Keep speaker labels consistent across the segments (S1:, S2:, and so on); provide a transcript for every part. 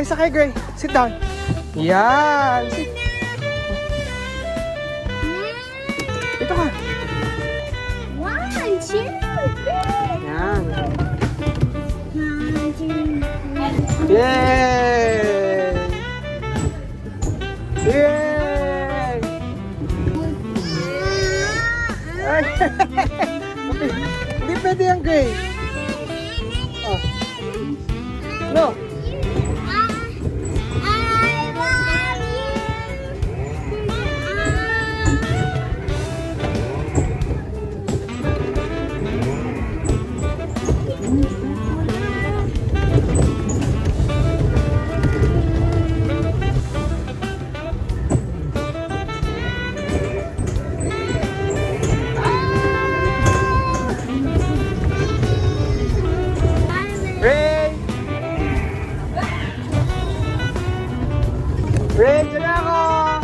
S1: Sakay, Gray. Sit down. Yan. Sit. Dito ka.
S2: 1, 2, 3.
S1: Yan.
S2: 1, 2, 3.
S1: Yay! Yay! Ay. Hindi pwede yung Gray. Oh. No. Ray, dyan ako!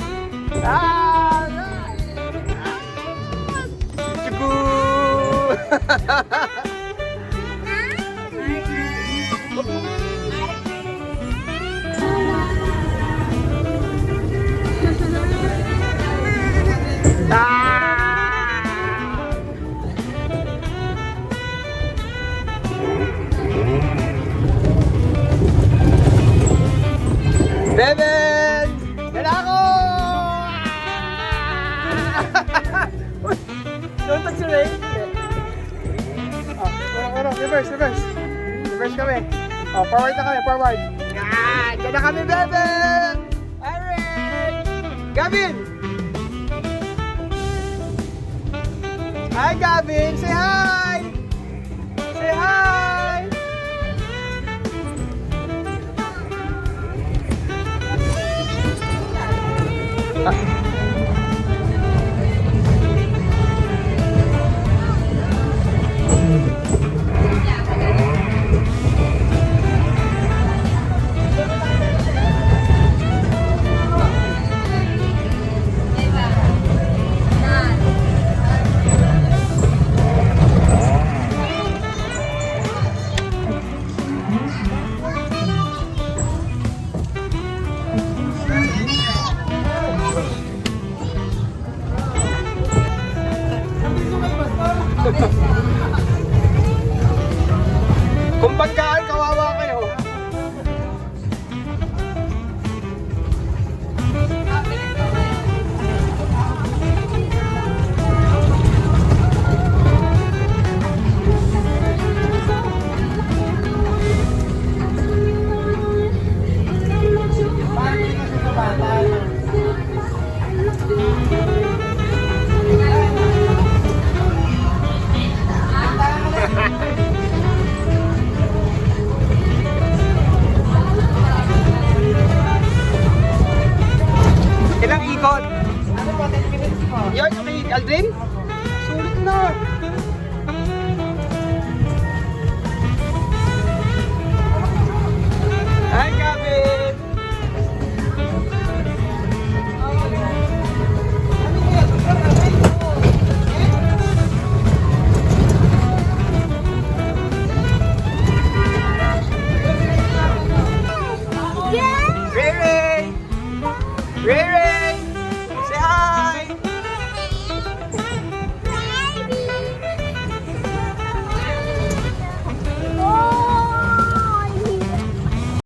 S1: Chugu! Beben! Yan ako! Don't touch your leg. Reverse. Reverse kami. Oh, forward na kami, forward. Yan! Yan na kami, Beben! Alright! Gavin! Hi, Gavin! Say hi! Say hi! Kung pagkaan, kawawa kayo. Ilang ikot? Ano po, 10 minutes po. Yun, yung kay Aldrin? Sulit na. Hi, Gavin! Ray!